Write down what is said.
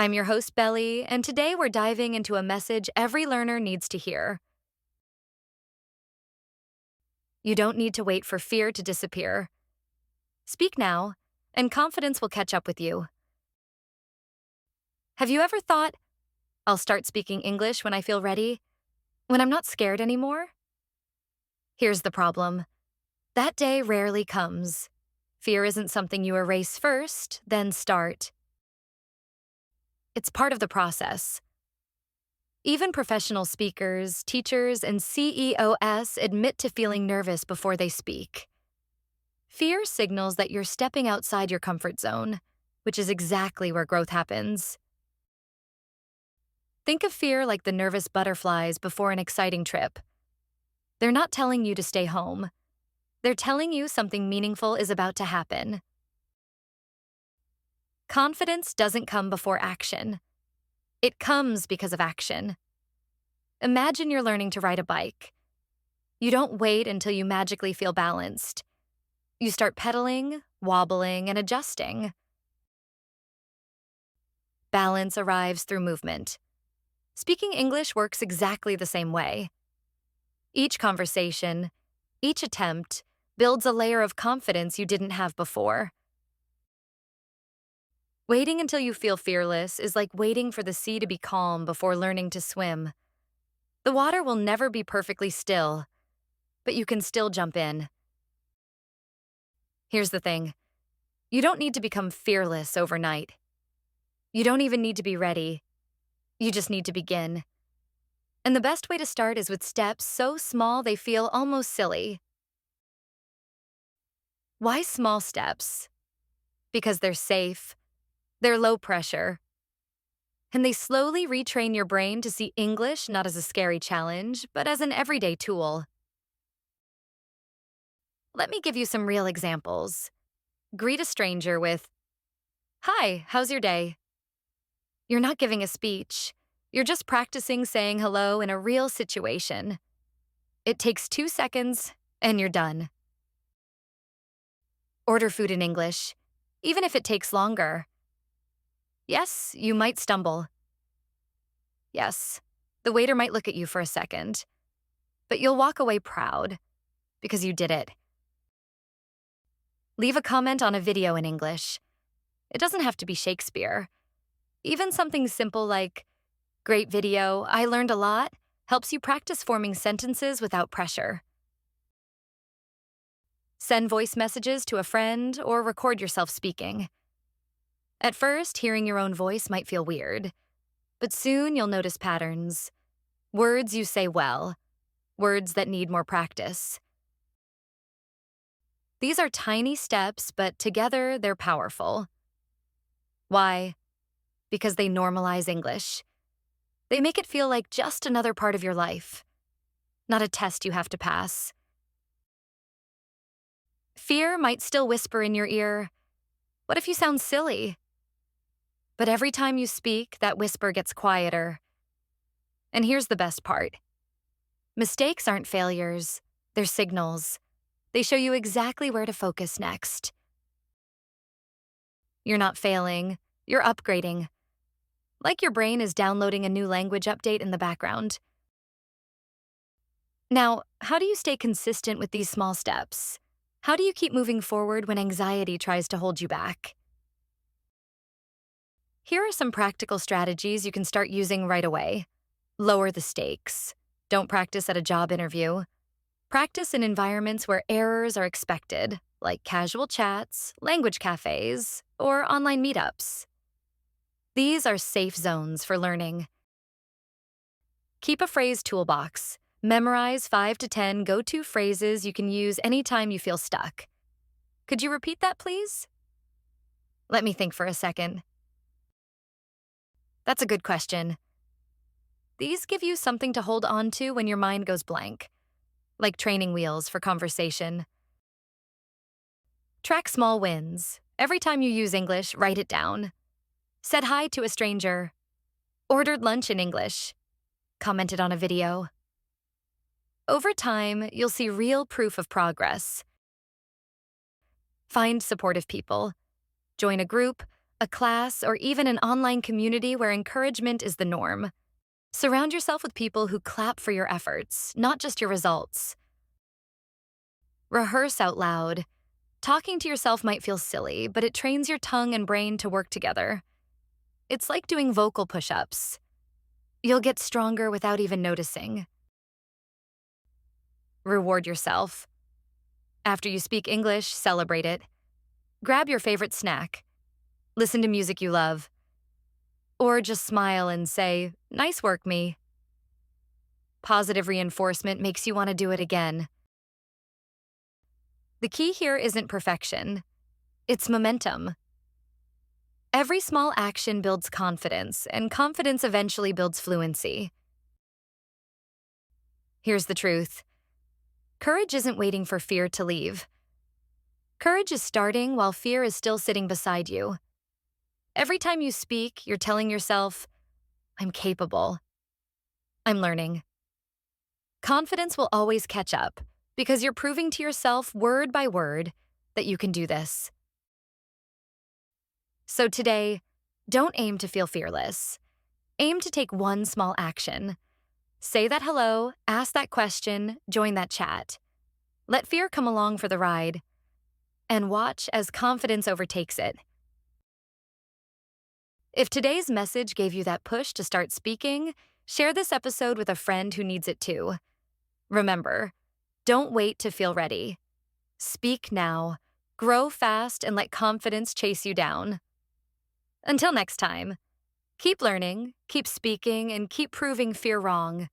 I'm your host, Belly, and today we're diving into a message every learner needs to hear. You don't need to wait for fear to disappear. Speak now, and confidence will catch up with you. Have you ever thought, I'll start speaking English when I feel ready, when I'm not scared anymore? Here's the problem. That day rarely comes. Fear isn't something you erase first, then start. It's part of the process. Even professional speakers, teachers, and CEOs admit to feeling nervous before they speak. Fear signals that you're stepping outside your comfort zone, which is exactly where growth happens. Think of fear like the nervous butterflies before an exciting trip. They're not telling you to stay home. They're telling you something meaningful is about to happen. Confidence doesn't come before action. It comes because of action. Imagine you're learning to ride a bike. You don't wait until you magically feel balanced. You start pedaling, wobbling, and adjusting. Balance arrives through movement. Speaking English works exactly the same way. Each conversation, each attempt, builds a layer of confidence you didn't have before. Waiting until you feel fearless is like waiting for the sea to be calm before learning to swim. The water will never be perfectly still, but you can still jump in. Here's the thing. You don't need to become fearless overnight. You don't even need to be ready. You just need to begin. And the best way to start is with steps so small they feel almost silly. Why small steps? Because they're safe, they're low pressure, and they slowly retrain your brain to see English not as a scary challenge, but as an everyday tool. Let me give you some real examples. Greet a stranger with, "Hi, how's your day?" You're not giving a speech. You're just practicing saying hello in a real situation. It takes 2 seconds, and you're done. Order food in English, even if it takes longer. Yes, you might stumble. Yes, the waiter might look at you for a second, but you'll walk away proud because you did it. Leave a comment on a video in English. It doesn't have to be Shakespeare. Even something simple like, "Great video, I learned a lot," helps you practice forming sentences without pressure. Send voice messages to a friend or record yourself speaking. At first, hearing your own voice might feel weird, but soon you'll notice patterns. Words you say well, words that need more practice. These are tiny steps, but together they're powerful. Why? Because they normalize English. They make it feel like just another part of your life, not a test you have to pass. Fear might still whisper in your ear, "What if you sound silly?" But every time you speak, that whisper gets quieter. And here's the best part. Mistakes aren't failures, they're signals. They show you exactly where to focus next. You're not failing, you're upgrading. Like your brain is downloading a new language update in the background. Now, how do you stay consistent with these small steps? How do you keep moving forward when anxiety tries to hold you back? Here are some practical strategies you can start using right away. Lower the stakes. Don't practice at a job interview. Practice in environments where errors are expected, like casual chats, language cafes, or online meetups. These are safe zones for learning. Keep a phrase toolbox. Memorize 5 to 10 go-to phrases you can use anytime you feel stuck. Could you repeat that, please? Let me think for a second. That's a good question. These give you something to hold on to when your mind goes blank, like training wheels for conversation. Track small wins. Every time you use English, write it down. Said hi to a stranger. Ordered lunch in English. Commented on a video. Over time, you'll see real proof of progress. Find supportive people. Join a group, a class, or even an online community where encouragement is the norm. Surround yourself with people who clap for your efforts, not just your results. Rehearse out loud. Talking to yourself might feel silly, but it trains your tongue and brain to work together. It's like doing vocal push-ups. You'll get stronger without even noticing. Reward yourself. After you speak English, celebrate it. Grab your favorite snack. Listen to music you love. Or just smile and say, "Nice work, me." Positive reinforcement makes you want to do it again. The key here isn't perfection. It's momentum. Every small action builds confidence, and confidence eventually builds fluency. Here's the truth. Courage isn't waiting for fear to leave. Courage is starting while fear is still sitting beside you. Every time you speak, you're telling yourself, "I'm capable. I'm learning." Confidence will always catch up because you're proving to yourself word by word that you can do this. So today, don't aim to feel fearless. Aim to take one small action. Say that hello, ask that question, join that chat. Let fear come along for the ride. And watch as confidence overtakes it. If today's message gave you that push to start speaking, share this episode with a friend who needs it too. Remember, don't wait to feel ready. Speak now, grow fast, and let confidence chase you down. Until next time, keep learning, keep speaking, and keep proving fear wrong.